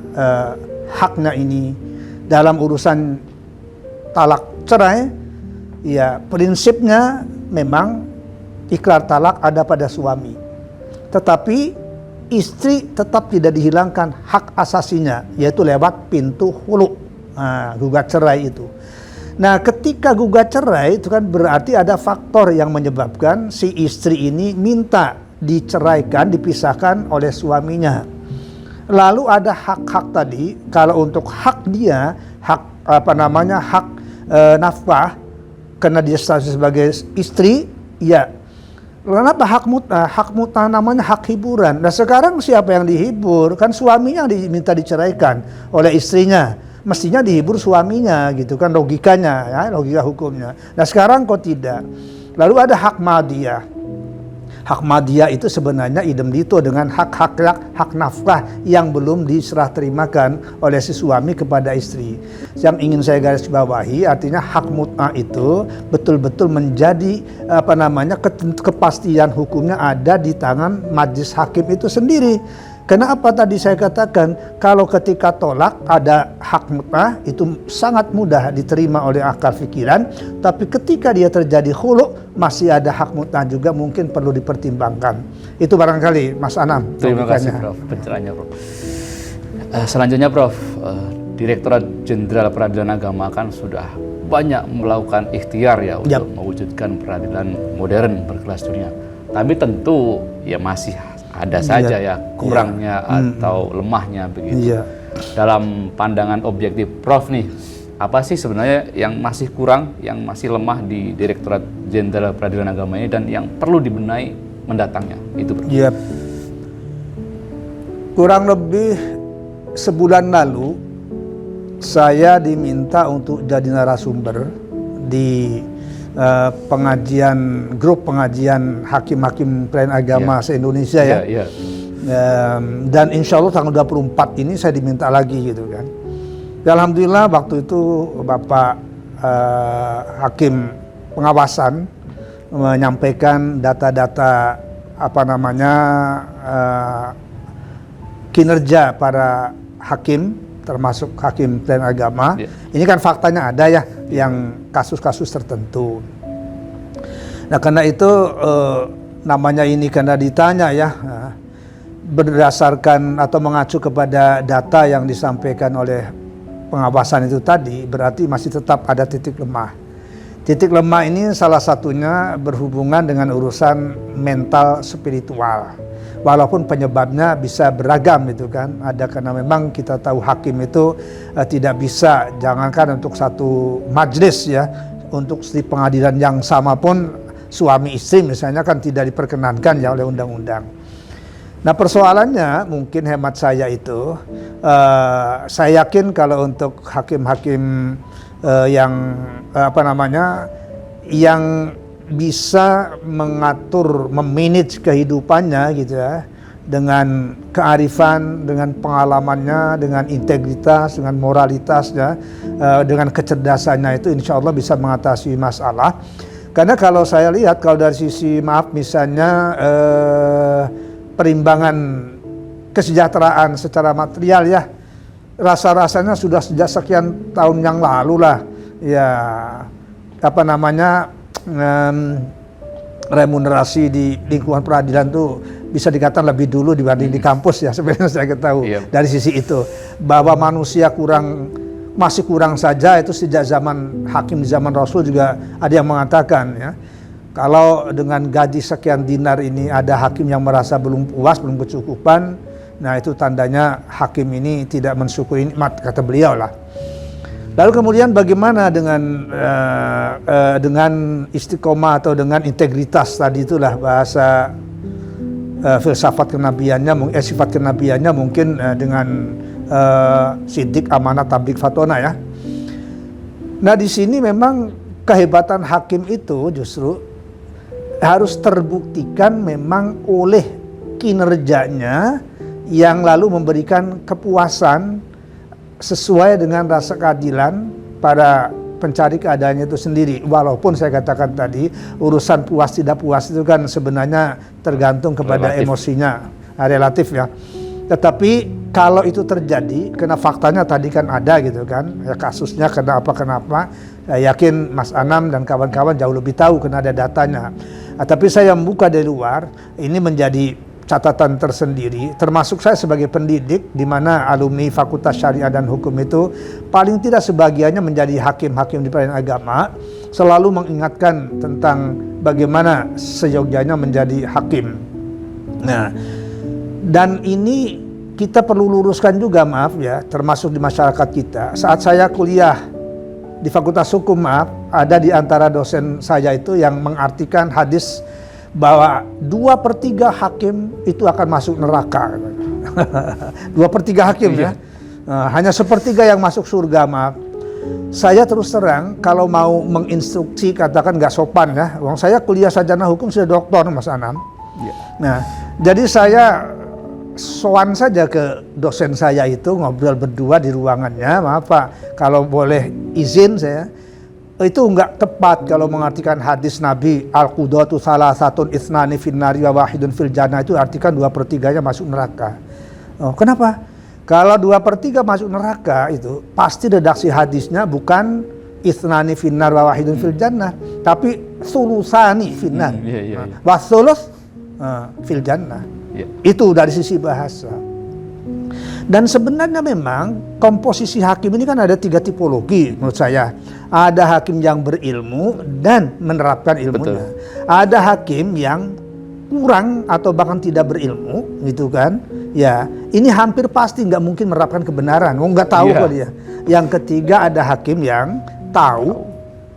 Speaker 2: haknya ini dalam urusan talak cerai? Ya prinsipnya memang ikrar talak ada pada suami. Tetapi istri tetap tidak dihilangkan hak asasinya, yaitu lewat pintu khulu, gugat cerai itu. Nah, ketika gugat cerai itu kan berarti ada faktor yang menyebabkan si istri ini minta diceraikan, dipisahkan oleh suaminya. Lalu ada hak-hak tadi, kalau untuk hak dia, hak nafkah, karena dia status sebagai istri, ya. Kenapa hak mut'ah? Hak mut'ah namanya hak hiburan. Nah sekarang siapa yang dihibur? Kan suaminya yang diminta diceraikan oleh istrinya. Mestinya dihibur suaminya gitu kan logikanya ya, logika hukumnya. Nah sekarang kok tidak. Lalu ada hak madiyah. Hak madiyah itu sebenarnya idem dito dengan hak nafkah yang belum diserah terimakan oleh si suami kepada istri. Yang ingin saya garis bawahi artinya hak mut'ah itu betul-betul menjadi kepastian hukumnya ada di tangan majelis hakim itu sendiri. Kenapa tadi saya katakan kalau ketika tolak ada hak mut'ah itu sangat mudah diterima oleh akal pikiran, tapi ketika dia terjadi khulu masih ada hak mut'ah juga mungkin perlu dipertimbangkan. Itu barangkali Mas Anam.
Speaker 1: Terima kasih Prof pencerahannya Prof. Selanjutnya Prof, Direktorat Jenderal Peradilan Agama kan sudah banyak melakukan ikhtiar ya untuk mewujudkan peradilan modern berkelas dunia. Tapi tentu ya masih ada saja ya kurangnya atau lemahnya begitu. dalam pandangan objektif Prof nih, apa sih sebenarnya yang masih kurang, yang masih lemah di Direktorat Jenderal Peradilan Agama ini dan yang perlu dibenahi mendatangnya? Itu Prof.
Speaker 2: Iya. Kurang lebih sebulan lalu saya diminta untuk jadi narasumber di grup pengajian hakim-hakim pelayan agama se-Indonesia ya. Dan insya Allah tanggal 24 ini saya diminta lagi gitu kan. Ya, alhamdulillah waktu itu Bapak Hakim Pengawasan menyampaikan data-data kinerja para hakim, termasuk hakim pelayan agama. Ini kan faktanya ada ya, yang kasus-kasus tertentu. Nah karena itu namanya ini karena ditanya ya, berdasarkan atau mengacu kepada data yang disampaikan oleh pengawasan itu tadi, berarti masih tetap ada titik lemah. Titik lemah ini salah satunya berhubungan dengan urusan mental spiritual. Walaupun penyebabnya bisa beragam gitu kan. Ada karena memang kita tahu hakim itu tidak bisa, jangankan untuk satu majelis ya, untuk di pengadilan yang sama pun suami istri misalnya kan tidak diperkenankan ya oleh undang-undang. Nah persoalannya mungkin hemat saya itu, saya yakin kalau untuk hakim-hakim yang yang bisa mengatur, memanage kehidupannya gitu ya, dengan kearifan, dengan pengalamannya, dengan integritas, dengan moralitasnya, dengan kecerdasannya itu insya Allah bisa mengatasi masalah. Karena kalau saya lihat, kalau dari sisi misalnya perimbangan kesejahteraan secara material ya, rasa-rasanya sudah sejak sekian tahun yang lalu lah ya, remunerasi di lingkungan peradilan tuh bisa dikatakan lebih dulu dibanding di kampus ya, sebenarnya saya ketahui. Dari sisi itu bahwa manusia masih kurang saja, itu sejak zaman hakim di zaman Rasul juga ada yang mengatakan ya, kalau dengan gaji sekian dinar ini ada hakim yang merasa belum puas, belum kecukupan, nah itu tandanya hakim ini tidak mensyukuri nikmat, kata beliau lah. Lalu kemudian bagaimana dengan istiqomah atau dengan integritas tadi, itulah bahasa filsafat kenabiannya, sifat kenabiannya mungkin dengan sidik, amanah, tablik, fatona ya. Nah di sini memang kehebatan hakim itu justru harus terbuktikan memang oleh kinerjanya yang lalu memberikan kepuasan sesuai dengan rasa keadilan pada pencari keadilannya itu sendiri. Walaupun saya katakan tadi urusan puas tidak puas itu kan sebenarnya tergantung kepada emosinya, relatif ya. Tetapi kalau itu terjadi, karena faktanya tadi kan ada gitu kan, ya kasusnya kenapa, saya yakin Mas Anam dan kawan-kawan jauh lebih tahu karena ada datanya. Tapi saya membuka dari luar, ini menjadi catatan tersendiri, termasuk saya sebagai pendidik, di mana alumni Fakultas Syariah dan Hukum itu paling tidak sebagiannya menjadi hakim-hakim di peradilan agama, selalu mengingatkan tentang bagaimana seyogyanya menjadi hakim. Nah, dan ini kita perlu luruskan juga, maaf ya, termasuk di masyarakat kita. Saat saya kuliah di Fakultas Hukum, ada di antara dosen saya itu yang mengartikan hadis bahwa 2/3 hakim itu akan masuk neraka. 2/3 hakim ya. Hanya 1/3 yang masuk surga, maaf. Saya terus terang kalau mau menginstruksi katakan nggak sopan ya. Saya kuliah sarjana hukum sudah doktor, Mas Anam. Nah, jadi saya sowan saja ke dosen saya itu, ngobrol berdua di ruangannya, maaf Pak, kalau boleh izin saya. Itu enggak tepat kalau mengartikan hadis Nabi al-qudatu salasatun itsnani finnari wa wahidun fil jannah, itu artikan 2/3-nya masuk neraka. Kenapa? Kalau 2/3 masuk neraka itu pasti redaksi hadisnya bukan itsnani finnar wa wahidun fil jannah, tapi sulusani finnar. Wa sulus fil jannah. Itu dari sisi bahasa. Dan sebenarnya memang komposisi hakim ini kan ada 3 tipologi menurut saya. Ada hakim yang berilmu dan menerapkan ilmunya. Betul. Ada hakim yang kurang atau bahkan tidak berilmu gitu kan, Ya, ini hampir pasti nggak mungkin menerapkan kebenaran. Nggak tahu kok dia. Yang ketiga ada hakim yang tahu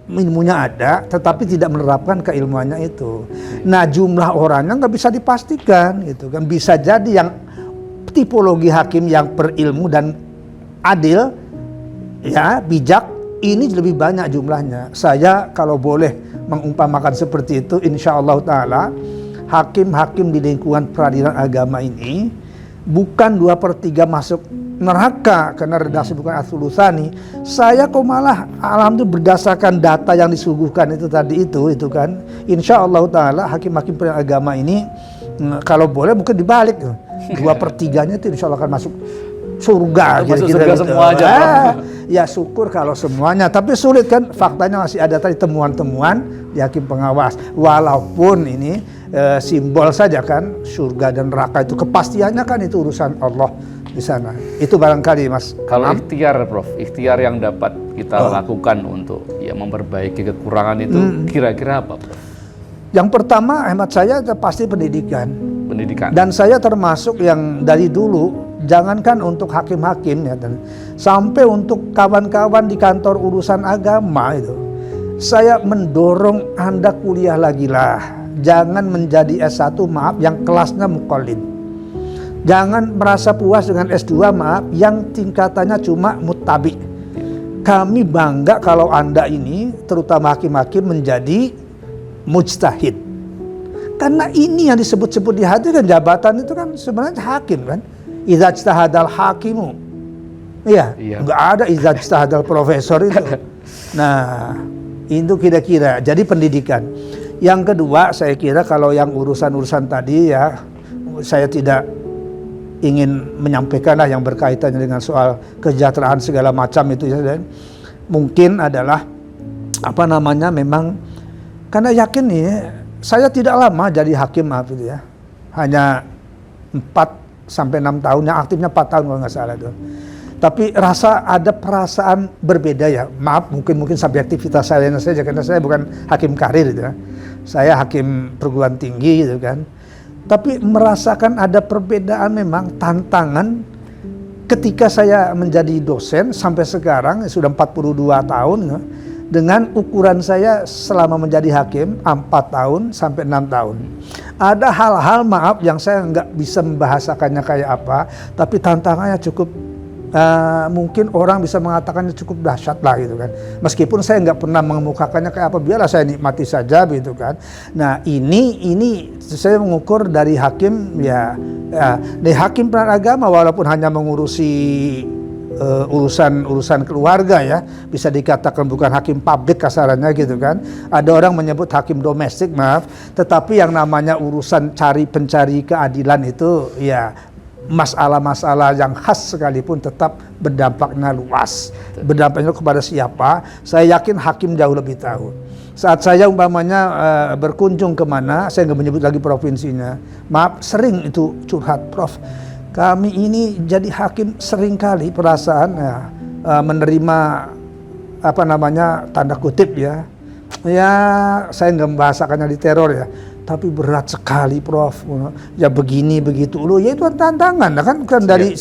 Speaker 2: ilmunya ada, tetapi tidak menerapkan keilmuannya itu. Nah, jumlah orangnya nggak bisa dipastikan, gitu kan. Bisa jadi yang tipologi hakim yang berilmu dan adil, ya bijak, ini lebih banyak jumlahnya. Saya kalau boleh mengumpamakan seperti itu, insya Allah Ta'ala hakim-hakim di lingkungan peradilan agama ini bukan 2/3 masuk neraka karena redaksi bukan as-sulusani. Saya kok malah alhamdulillah berdasarkan data yang disuguhkan itu tadi itu kan, insya Allah Ta'ala hakim-hakim peradilan agama ini kalau boleh mungkin dibalik 2/3-nya itu insya Allah akan masuk surga.
Speaker 1: Masuk surga semua aja.
Speaker 2: Ya syukur kalau semuanya, tapi sulit kan, faktanya masih ada tadi temuan-temuan di hakim pengawas. Walaupun ini simbol saja kan, surga dan neraka itu kepastiannya kan itu urusan Allah di sana. Itu barangkali Mas.
Speaker 1: Kalau ikhtiar Prof, ikhtiar yang dapat kita lakukan untuk ya memperbaiki kekurangan itu kira-kira apa Prof?
Speaker 2: Yang pertama hemat saya pasti pendidikan.
Speaker 1: Pendidikan.
Speaker 2: Dan saya termasuk yang dari dulu, jangankan untuk hakim-hakim ya, dan sampai untuk kawan-kawan di kantor urusan agama itu, saya mendorong Anda kuliah lagi lah. Jangan menjadi S1 maaf yang kelasnya muqallid. Jangan merasa puas dengan S2 maaf yang tingkatannya cuma muttabi. Kami bangga kalau Anda ini terutama hakim-hakim menjadi mujtahid. Karena ini yang disebut-sebut di hadis kan, jabatan itu kan sebenarnya hakim kan. Idza ijtahadal hakimu. Iya. Enggak ada idza ijtahadal profesor itu. Nah, itu kira-kira. Jadi pendidikan. Yang kedua, saya kira kalau yang urusan-urusan tadi ya, saya tidak ingin menyampaikan lah yang berkaitan dengan soal kesejahteraan segala macam itu ya. Mungkin adalah memang karena yakin nih, saya tidak lama jadi hakim maaf itu ya. Hanya 4-6 tahun, yang aktifnya 4 tahun kalau nggak salah itu. Tapi ada perasaan berbeda ya. Maaf, mungkin subjektivitas saya saja karena saya bukan hakim karir gitu ya. Saya hakim perguruan tinggi gitu kan. Tapi merasakan ada perbedaan memang, tantangan ketika saya menjadi dosen sampai sekarang sudah 42 tahun ya, dengan ukuran saya selama menjadi hakim 4 tahun sampai 6 tahun. Ada hal-hal maaf yang saya nggak bisa membahasakannya kayak apa, tapi tantangannya cukup mungkin orang bisa mengatakannya cukup dahsyat lah gitu kan. Meskipun saya nggak pernah mengemukakannya kayak apa, biarlah saya nikmati saja gitu kan. Nah ini saya mengukur dari hakim dari hakim peradilan agama walaupun hanya mengurusi urusan keluarga ya, bisa dikatakan bukan hakim publik kasarannya gitu kan. Ada orang menyebut hakim domestik maaf, tetapi yang namanya urusan pencari keadilan itu ya masalah-masalah yang khas sekalipun tetap berdampaknya luas. Berdampaknya kepada siapa? Saya yakin hakim jauh lebih tahu. Saat saya umpamanya berkunjung kemana, saya nggak menyebut lagi provinsinya. Maaf, sering itu curhat, Prof. Kami ini jadi hakim seringkali perasaan menerima tanda kutip ya. Ya saya nggak membahasakannya di teror ya. Tapi berat sekali Prof. Ya begini begitu loh. Ya itu tantangan kan dari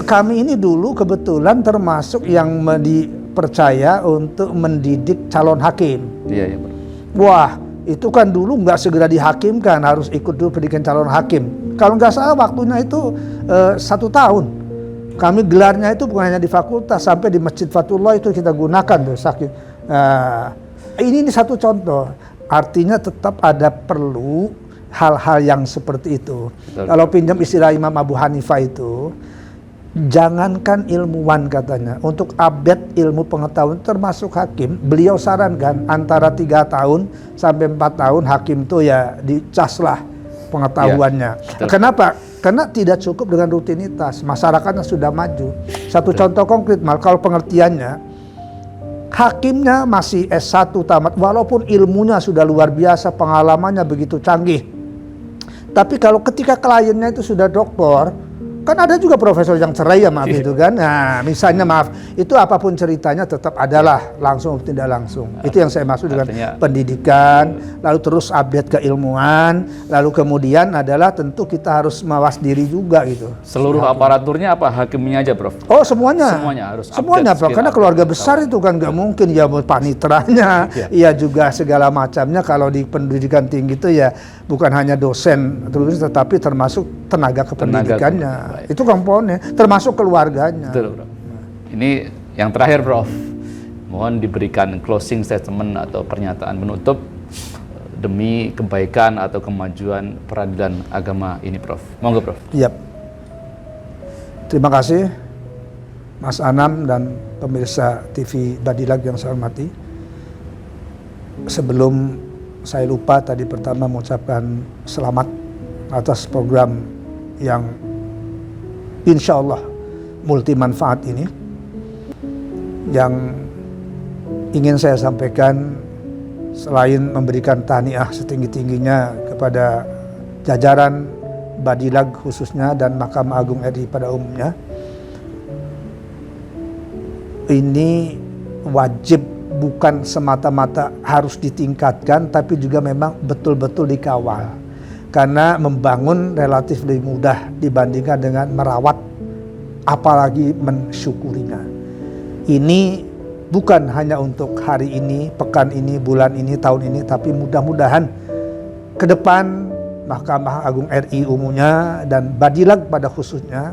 Speaker 2: kami ini dulu kebetulan termasuk yang dipercaya untuk mendidik calon hakim.
Speaker 1: Iya, Pak.
Speaker 2: Wah, itu kan dulu nggak segera dihakimkan, harus ikut dulu pendidikan calon hakim. Kalau nggak salah waktunya itu 1 tahun. Kami gelarnya itu bukan hanya di fakultas, sampai di Masjid Fatullah itu kita gunakan tuh sakit. Ini satu contoh. Artinya tetap ada perlu hal-hal yang seperti itu. Betul. Kalau pinjam istilah Imam Abu Hanifah itu, jangankan ilmuwan katanya, untuk update ilmu pengetahuan termasuk hakim, beliau sarankan antara 3 tahun sampai 4 tahun hakim itu ya dicas lah pengetahuannya. Ya, kenapa? Karena tidak cukup dengan rutinitas, masyarakatnya sudah maju. Satu contoh konkret mal, kalau pengertiannya, hakimnya masih S1 tamat, walaupun ilmunya sudah luar biasa, pengalamannya begitu canggih. Tapi kalau ketika kliennya itu sudah doktor, Kan ada juga profesor yang cerai ya maaf itu kan. Nah misalnya maaf, itu apapun ceritanya tetap adalah langsung atau tidak langsung. Itu yang saya maksud dengan pendidikan, lalu terus update keilmuan, lalu kemudian adalah tentu kita harus mawas diri juga gitu.
Speaker 1: Seluruh aparaturnya apa? Hakimnya aja, Prof?
Speaker 2: Oh semuanya.
Speaker 1: Semuanya harus
Speaker 2: semuanya, Prof. Karena keluarga besar itu kan nggak mungkin ya panitranya, ya juga segala macamnya. Kalau di pendidikan tinggi itu ya bukan hanya dosen, tetapi termasuk tenaga kependidikannya. Itu komponen, termasuk keluarganya.
Speaker 1: Betul, Prof. Ini yang terakhir, Prof. Mohon diberikan closing statement atau pernyataan penutup demi kebaikan atau kemajuan peradilan agama ini, Prof. Monggo, Prof.
Speaker 2: Yap. Terima kasih, Mas Anam dan pemirsa TV Badilag yang saya hormati. Sebelum saya lupa, tadi pertama mengucapkan selamat atas program yang insya Allah multi manfaat ini. Yang ingin saya sampaikan, selain memberikan tahniah setinggi-tingginya kepada jajaran Badilag khususnya dan Mahkamah Agung RI pada umumnya, ini wajib bukan semata-mata harus ditingkatkan, tapi juga memang betul-betul dikawal. Karena membangun relatif lebih mudah dibandingkan dengan merawat, apalagi mensyukurinya. Ini bukan hanya untuk hari ini, pekan ini, bulan ini, tahun ini, tapi mudah-mudahan ke depan Mahkamah Agung RI umumnya dan Badilag pada khususnya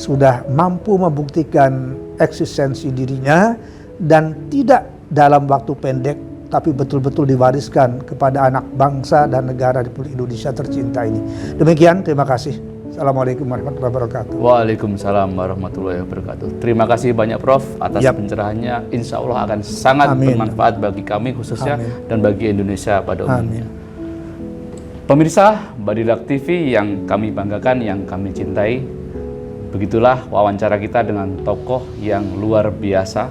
Speaker 2: sudah mampu membuktikan eksistensi dirinya dan tidak dalam waktu pendek tapi betul-betul diwariskan kepada anak bangsa dan negara Republik Indonesia tercinta ini. Demikian, terima kasih. Assalamualaikum warahmatullahi wabarakatuh.
Speaker 1: Waalaikumsalam warahmatullahi wabarakatuh. Terima kasih banyak, Prof, atas pencerahannya. Insya Allah akan sangat bermanfaat bagi kami khususnya dan bagi Indonesia pada umumnya. Pemirsa Badilag TV yang kami banggakan, yang kami cintai, begitulah wawancara kita dengan tokoh yang luar biasa,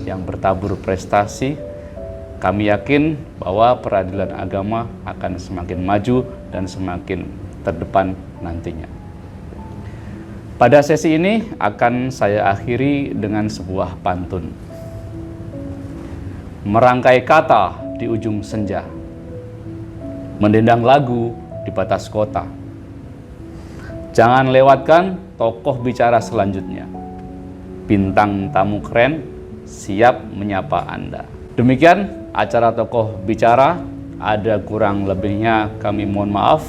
Speaker 1: yang bertabur prestasi. Kami yakin bahwa peradilan agama akan semakin maju dan semakin terdepan nantinya. Pada sesi ini akan saya akhiri dengan sebuah pantun. Merangkai kata di ujung senja, mendendang lagu di batas kota. Jangan lewatkan tokoh bicara selanjutnya. Bintang tamu keren siap menyapa Anda. Demikian acara tokoh bicara. Ada kurang lebihnya kami mohon maaf,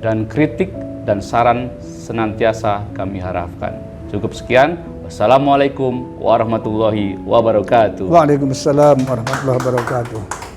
Speaker 1: dan kritik dan saran senantiasa kami harapkan. Cukup sekian. Wassalamualaikum warahmatullahi wabarakatuh.
Speaker 2: Waalaikumsalam warahmatullahi wabarakatuh.